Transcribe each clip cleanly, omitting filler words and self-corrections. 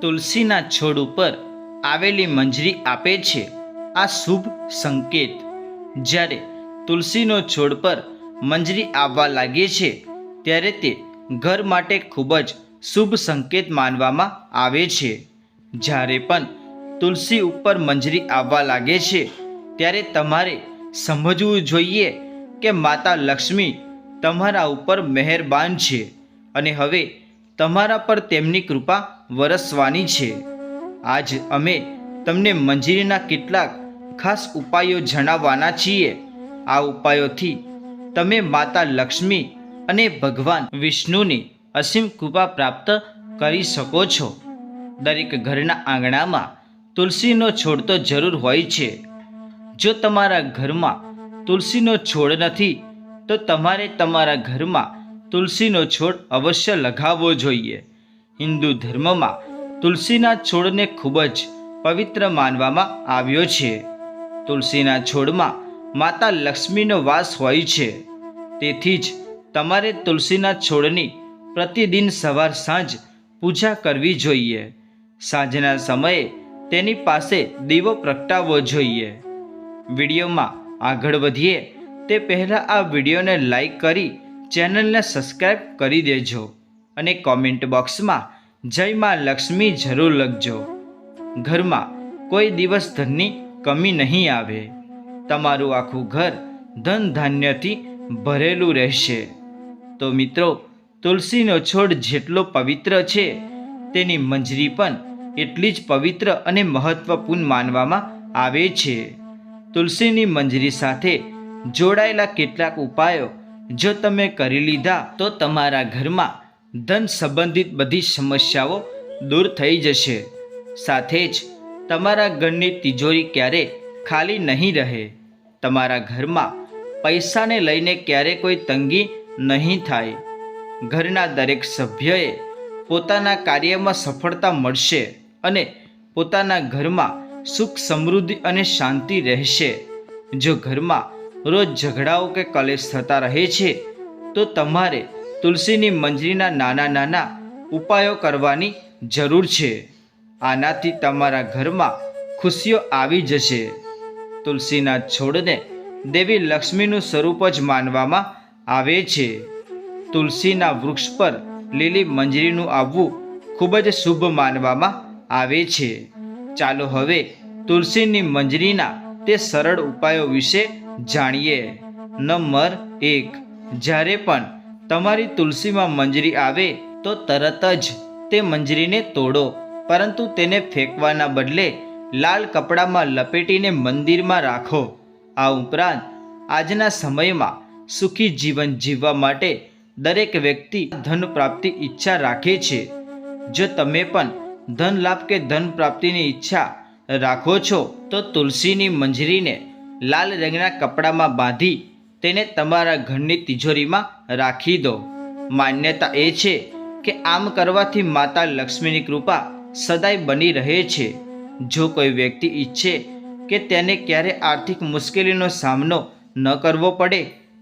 તુલસીના છોડ ઉપર આવેલી મંજરી આપે છે આ શુભ સંકેત. જ્યારે તુલસીનો છોડ પર મંજરી આવવા લાગે છે ત્યારે તે ઘર માટે ખૂબ જ શુભ સંકેત માનવામાં આવે છે. જ્યારે પણ તુલસી ઉપર મંજરી આવવા લાગે છે ત્યારે તમારે સમજવું જોઈએ કે માતા લક્ષ્મી તમારા ઉપર મહેરબાન છે અને હવે તમારા પર તેમની કૃપા વરસવાની છે. આજ અમે તમને મંજરીના કેટલાક ખાસ ઉપાયો જણાવવાના છીએ. આ ઉપાયોથી તમે માતા લક્ષ્મી અને ભગવાન વિષ્ણુની અસીમ કૃપા પ્રાપ્ત કરી શકો છો. દરેક ઘરના આંગણામાં તુલસીનો છોડ તો જરૂર હોય છે. જો તમારા ઘરમાં તુલસીનો છોડ નથી તો તમારે તમારા ઘરમાં તુલસીનો છોડ અવશ્ય લગાવવો જોઈએ. હિન્દુ ધર્મમાં તુલસીના છોડને ખૂબ જ પવિત્ર માનવામાં આવ્યો છે. તુલસીના છોડમાં માતા લક્ષ્મીનો વાસ હોય છે. તેથી જ તમારે તુલસીના છોડની પ્રતિદિન સવાર સાંજ પૂજા કરવી જોઈએ. સાંજના સમયે તેની પાસે દીવો પ્રગટાવવો જોઈએ. વિડીયોમાં આગળ વધીએ તે પહેલાં આ વિડીયોને લાઈક કરી ચેનલને સબસ્ક્રાઈબ કરી દેજો અને કોમેન્ટ બોક્સમાં જય માં લક્ષ્મી જરૂર લખજો. ઘરમાં કોઈ દિવસ ધનની કમી નહીં આવે. તમારું આખું ઘર ધન ધાન્યથી ભરેલું રહેશે. તો મિત્રો, તુલસીનો છોડ જેટલો પવિત્ર છે તેની મંજરી પણ એટલી જ પવિત્ર અને મહત્વપૂર્ણ માનવામાં આવે છે. તુલસીની મંજરી સાથે જોડાયેલા કેટલાક ઉપાયો જો તમે કરી લીધા તો તમારા ઘરમાં ધન સંબંધિત બધી સમસ્યાઓ દૂર થઈ જશે. સાથે જ તમારા ઘરની તિજોરી ક્યારે ખાલી નહીં રહે. તમારા ઘરમાં પૈસાને લઈને ક્યારે કોઈ તંગી નહીં થાય. ઘરના દરેક સભ્યએ પોતાના કાર્યમાં સફળતા મળશે અને પોતાના ઘરમાં સુખ સમૃદ્ધિ અને શાંતિ રહેશે. જો ઘરમાં રોજ ઝઘડાઓ કે કલેશ થતા રહે છે તો તમારે તુલસીની મંજરીના નાના નાના ઉપાયો કરવાની જરૂર છે. આનાથી તમારા ઘરમાં ખુશીઓ આવી જશે. તુલસીના છોડને દેવી લક્ષ્મીનું સ્વરૂપ જ માનવામાં આવે છે. તુલસીના વૃક્ષ પર લીલી મંજરીનું આવવું ખૂબ જ શુભ માનવામાં આવે છે. ચાલો હવે તુલસીની મંજરીના તે સરળ ઉપાયો વિશે જાણીએ. નંબર 1. જ્યારે પણ તમારી તુલસીમાં મંજરી આવે તો તરત જ તે મંજરીને તોડો, પરંતુ તેને ફેંકવાના બદલે લાલ કપડામાં લપેટીને મંદિરમાં રાખો. આ ઉપરાંત આજના સમયમાં સુખી જીવન જીવવા માટે દરેક વ્યક્તિ ધન પ્રાપ્તિ ઈચ્છા રાખે છે. જો તમે પણ ધન લાભ કે ધન પ્રાપ્તિની ઈચ્છા રાખો છો તો તુલસીની મંજરીને લાલ રંગના કપડામાં બાંધી તેને તમારા ઘરની તિજોરીમાં રાખી દો. માન્યતા એ છે કે આમ કરવાથી માતા લક્ષ્મીની કૃપા સદાય બની રહે છે. જો કોઈ વ્યક્તિ ઈચ્છે કે તેને ક્યારે આર્થિક મુશ્કેલીનો સામનો ન કરવો પડે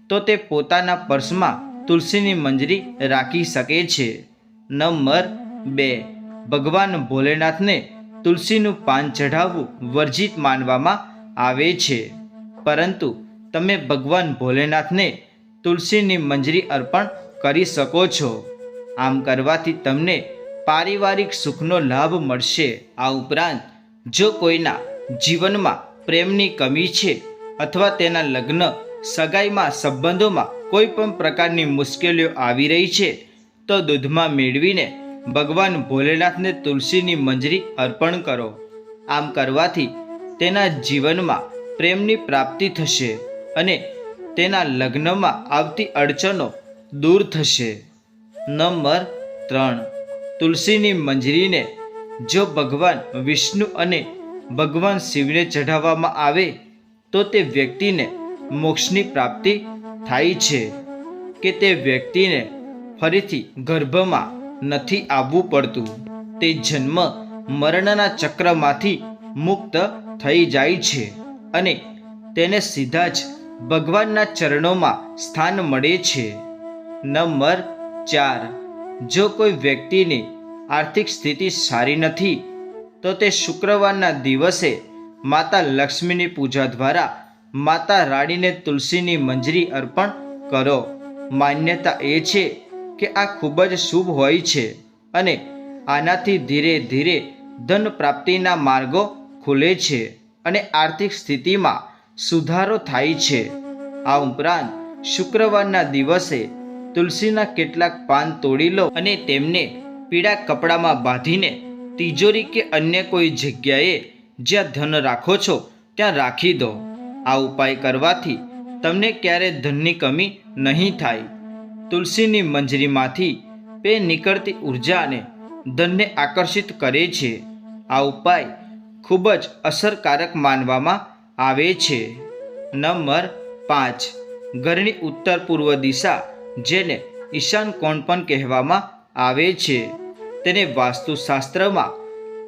તો તે પોતાના પર્સમાં તુલસીની મંજરી રાખી શકે છે. નંબર 2. ભગવાન ભોલેનાથને તુલસીનું પાન ચઢાવવું વર્જિત માનવામાં આવે છે, પરંતુ તમે ભગવાન ભોલેનાથને તુલસીની મંજરી અર્પણ કરી શકો છો. આમ કરવાથી તમને પારિવારિક સુખનો લાભ મળશે. આ ઉપરાંત જો કોઈના જીવનમાં પ્રેમની કમી છે અથવા તેના લગ્ન સગાઈમાં સંબંધોમાં કોઈ પણ પ્રકારની મુશ્કેલીઓ આવી રહી છે તો દૂધમાં મેળવીને ભગવાન ભોલેનાથને તુલસીની મંજરી અર્પણ કરો. આમ કરવાથી તેના જીવનમાં પ્રેમની પ્રાપ્તિ થશે અને તેના લગ્નમાં આવતી અડચણો દૂર થશે. નંબર 3. તુલસીની મંજરીને જો ભગવાન વિષ્ણુ અને ભગવાન શિવને ચઢાવવામાં આવે તો તે વ્યક્તિને મોક્ષની પ્રાપ્તિ થાય છે કે તે વ્યક્તિને ફરીથી ગર્ભમાં નથી આવવું પડતું. તે જન્મ મરણના ચક્રમાંથી મુક્ત થઈ જાય છે અને તેને સીધા જ ભગવાનના ચરણોમાં સ્થાન મળે છે. નંબર 4. જો કોઈ વ્યક્તિને આર્થિક સ્થિતિ સારી નથી તો તે શુક્રવારના દિવસે માતા લક્ષ્મીની પૂજા દ્વારા માતા રાણીને તુલસીની મંજરી અર્પણ કરો. માન્યતા એ છે કે આ ખૂબ જ શુભ હોય છે અને આનાથી ધીરે ધીરે ધન પ્રાપ્તિના માર્ગો ખુલે છે અને આર્થિક સ્થિતિમાં સુધારો થાય છે. આ ઉપરાંત શુક્રવારના દિવસે તુલસીના કેટલાક પાન તોડી લો અને તેમને પીળા કપડામાં બાંધીને તિજોરી કે અન્ય કોઈ જગ્યાએ જ્યાં ધન રાખો છો ત્યાં રાખી દો. આ ઉપાય કરવાથી તમને ક્યારેય ધનની કમી નહીં થાય. તુલસીની મંજરીમાંથી તે નીકળતી ઉર્જાને ધનને આકર્ષિત કરે છે. આ ઉપાય ખૂબ જ અસરકારક માનવામાં આવે છે. નંબર 5, ઘરની ઉત્તર પૂર્વ દિશા, જેને ઈશાન કોણ પણ કહેવામાં આવે છે, તેને વાસ્તુશાસ્ત્રમાં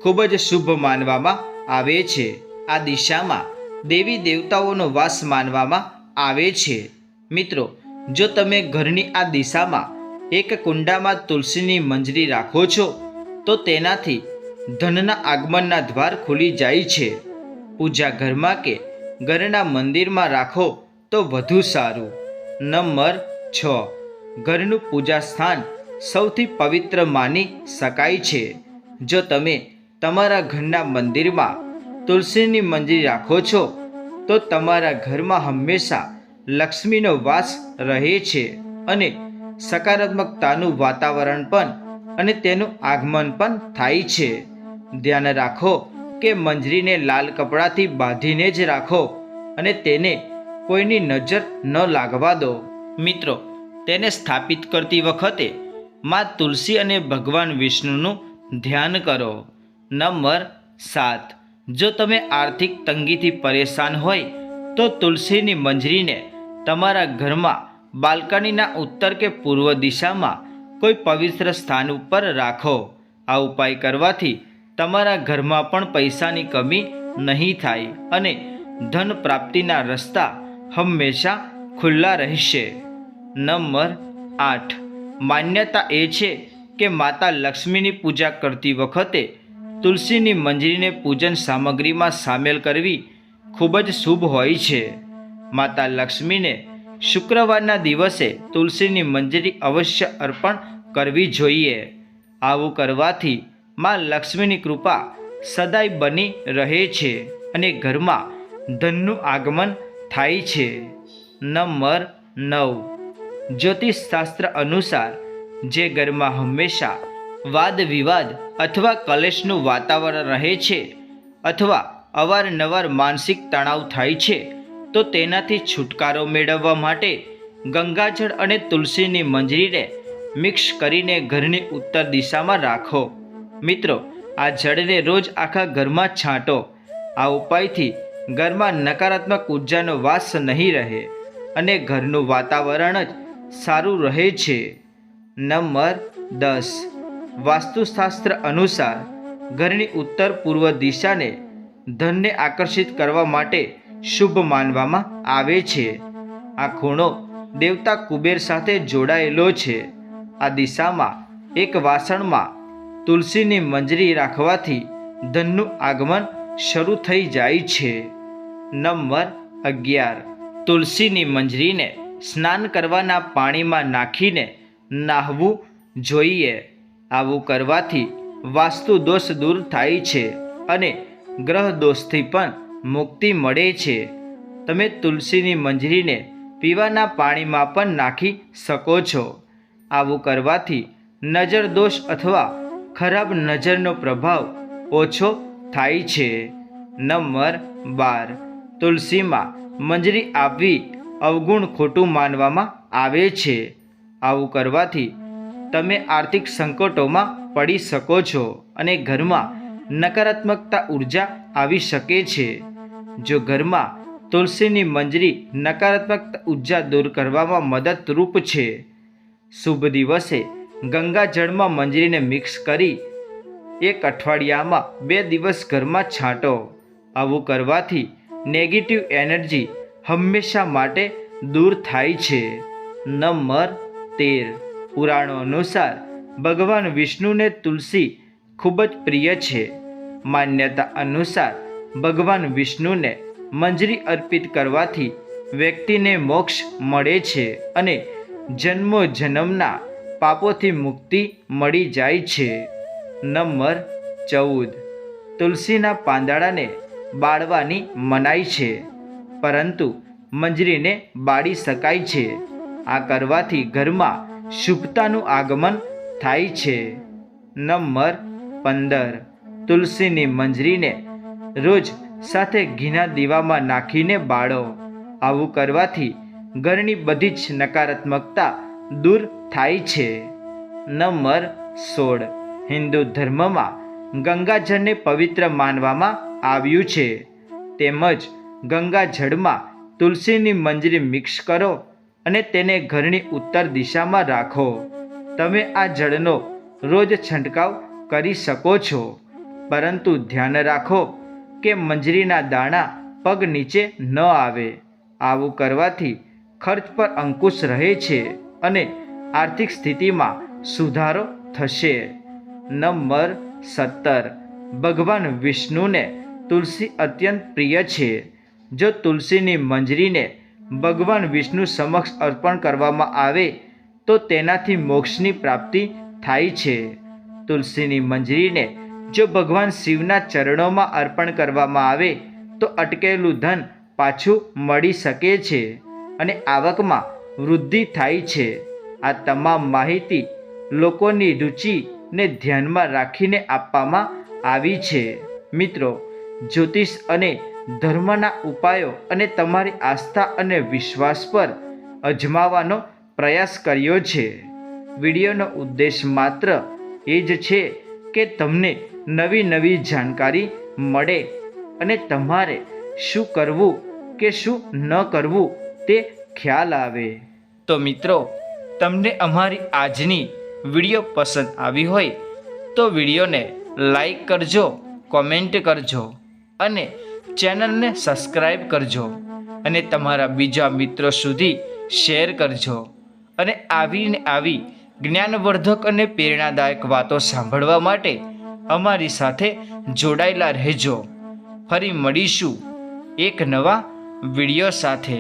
ખૂબ જ શુભ માનવામાં આવે છે. આ દિશામાં દેવી દેવતાઓનો વાસ માનવામાં આવે છે. મિત્રો, જો તમે ઘરની આ દિશામાં એક કુંડામાં તુલસીની મંજરી રાખો છો તો તેનાથી ધનના આગમનના દ્વાર ખુલી જાય છે. પૂજા ઘરમાં કે ઘરના મંદિરમાં રાખો તો વધુ સારું. નંબર 6, ઘરનું પૂજા સ્થાન સૌથી પવિત્ર માની શકાય છે. જો તમે તમારા ઘરના મંદિરમાં તુલસીની મંજરી રાખો છો તો તમારા ઘરમાં હંમેશા લક્ષ્મીનો વાસ રહે છે અને સકારાત્મકતાનું વાતાવરણ પણ અને તેનું આગમન પણ થાય છે. ધ્યાન રાખો કે મંજરીને લાલ કપડાથી બાંધીને જ રાખો અને તેને કોઈની નજર ન લાગવા દો. મિત્રો, તેને સ્થાપિત કરતી વખતે માં તુલસી અને ભગવાન વિષ્ણુનું ધ્યાન કરો. નંબર 7, જો તમે આર્થિક તંગીથી પરેશાન હોય તો તુલસીની મંજરીને તમારા ઘરમાં બાલ્કનીના ઉત્તર કે પૂર્વ દિશામાં કોઈ પવિત્ર સ્થાન ઉપર રાખો. આ ઉપાય કરવાથી તમારા ઘરમાં પણ પૈસાની કમી નહીં થાય અને ધન પ્રાપ્તિના રસ્તા હંમેશા ખુલ્લા રહેશે. નંબર 8, માન્યતા એ છે કે માતા લક્ષ્મીની પૂજા કરતી વખતે તુલસીની મંજરીને પૂજન સામગ્રીમાં સામેલ કરવી ખૂબ જ શુભ હોય છે. માતા લક્ષ્મીને શુક્રવારના દિવસે તુલસીની મંજરી અવશ્ય અર્પણ કરવી જોઈએ. આવું કરવાથી માં લક્ષ્મીની કૃપા સદાય બની રહે છે અને ઘરમાં ધનનું આગમન થાય છે. નંબર 9, જ્યોતિષશાસ્ત્ર અનુસાર જે ઘરમાં હંમેશા વાદ વિવાદ અથવા કલેશનું વાતાવરણ રહે છે અથવા અવારનવાર માનસિક તણાવ થાય છે તો તેનાથી છુટકારો મેળવવા માટે ગંગાજળ અને તુલસીની મંજરીને મિક્સ કરીને ઘરની ઉત્તર દિશામાં રાખો. મિત્રો, આ જળને રોજ આખા ઘરમાં છાંટો. આ ઉપાયથી ઘરમાં નકારાત્મક ઉર્જાનો વાસ નહીં રહે અને ઘરનું વાતાવરણ જ સારું રહે છે. નંબર 10, વાસ્તુશાસ્ત્ર અનુસાર ઘરની ઉત્તર પૂર્વ દિશાને ધનને આકર્ષિત કરવા માટે શુભ માનવામાં આવે છે. આ ખૂણો દેવતા કુબેર સાથે જોડાયેલો છે. આ દિશામાં એક વાસણમાં તુલસીની મંજરી રાખવાથી ધનનું આગમન શરૂ થઈ જાય છે. નંબર 11, તુલસીની મંજરીને સ્નાન કરવાના પાણીમાં નાખીને નાહવું જોઈએ. આવું કરવાથી વાસ્તુ દોષ દૂર થાય છે અને ગ્રહ દોષથી પણ મુક્તિ મળે છે. તમે તુલસીની મંજરીને પીવાના પાણીમાં પણ નાખી શકો છો. આવું કરવાથી નજર દોષ અથવા ખરાબ નજરનો પ્રભાવ ઓછો થાય છે. નંબર 12, તુલસીમાં મંજરી આપવી અવગુણ ખોટું માનવામાં આવે છે. આવું કરવાથી તમે આર્થિક સંકટોમાં પડી શકો છો અને ઘરમાં નકારાત્મકતા ઉર્જા આવી શકે છે. જો ઘરમાં તુલસીની મંજરી નકારાત્મક ઉર્જા દૂર કરવામાં મદદરૂપ છે. શુભ દિવસે ગંગાજળમાં મંજરીને મિક્સ કરી એક અઠવાડિયામાં 2 દિવસ ઘરમાં છાંટો. આવું કરવાથી નેગેટિવ એનર્જી હંમેશા માટે દૂર થાય છે. નંબર 13, પુરાણો અનુસાર ભગવાન વિષ્ણુને તુલસી ખૂબ જ પ્રિય છે. માન્યતા અનુસાર ભગવાન વિષ્ણુને મંજરી અર્પિત કરવાથી વ્યક્તિને મોક્ષ મળે છે અને જન્મો જન્મના પાપોથી મુક્તિ મળી જાય છે. નંબર 14. તુલસીના પાંદડાને બાળવાની મનાઈ છે, પરંતુ મંજરીને બાળી શકાય છે. આ કરવાથી ઘરમાં શુભતાનું આગમન થાય છે. નંબર 15. તુલસીની મંજરીને રોજ સાથે ઘીના દીવામાં નાખીને બાળો. આવું કરવાથી ઘરની બધી જ નકારાત્મકતા દૂર થાય છે. નંબર 16. હિન્દુ ધર્મમાં ગંગાજળને પવિત્ર માનવામાં આવ્યું છે, તેમજ ગંગાજળમાં તુલસીની મંજરી મિક્સ કરો અને તેને ઘરની ઉત્તર દિશામાં રાખો. તમે આ જળનો રોજ છંટકાવ કરી શકો છો, પરંતુ ધ્યાન રાખો કે મંજરીના દાણા પગ નીચે ન આવે. આવું કરવાથી ખર્ચ પર અંકુશ રહે છે અને આર્થિક સ્થિતિમાં સુધારો થશે. નંબર 17. ભગવાન વિષ્ણુને તુલસી અત્યંત પ્રિય છે. જો તુલસીની મંજરીને ભગવાન વિષ્ણુ સમક્ષ અર્પણ કરવામાં આવે તો તેનાથી મોક્ષની પ્રાપ્તિ થાય છે. તુલસીની મંજરીને જો ભગવાન શિવના ચરણોમાં અર્પણ કરવામાં આવે તો અટકેલું ધન પાછું મળી શકે છે અને આવકમાં વૃદ્ધિ થાય છે. આ તમામ માહિતી લોકોની રુચિને ધ્યાનમાં રાખીને આપવામાં આવી છે. મિત્રો, જ્યોતિષ અને ધર્મના ઉપાયો અને તમારી આસ્થા અને વિશ્વાસ પર અજમાવવાનો પ્રયાસ કર્યો છે. વિડીયોનો ઉદ્દેશ માત્ર એ જ છે કે તમને નવી નવી જાણકારી મળે અને તમારે શું કરવું કે શું ન કરવું તે ખ્યાલ આવે. તો મિત્રો, તમને અમારી આજની વિડીયો પસંદ આવી હોય તો વિડીયોને લાઈક કરજો, કોમેન્ટ કરજો અને ચેનલને સબસ્ક્રાઈબ કરજો અને તમારા બીજા મિત્રો સુધી શેર કરજો. અને આવી જ્ઞાનવર્ધક અને પ્રેરણાદાયક વાતો સાંભળવા માટે અમારી સાથે જોડાયેલા રહેજો. ફરી મળીશું એક નવા વિડીયો સાથે.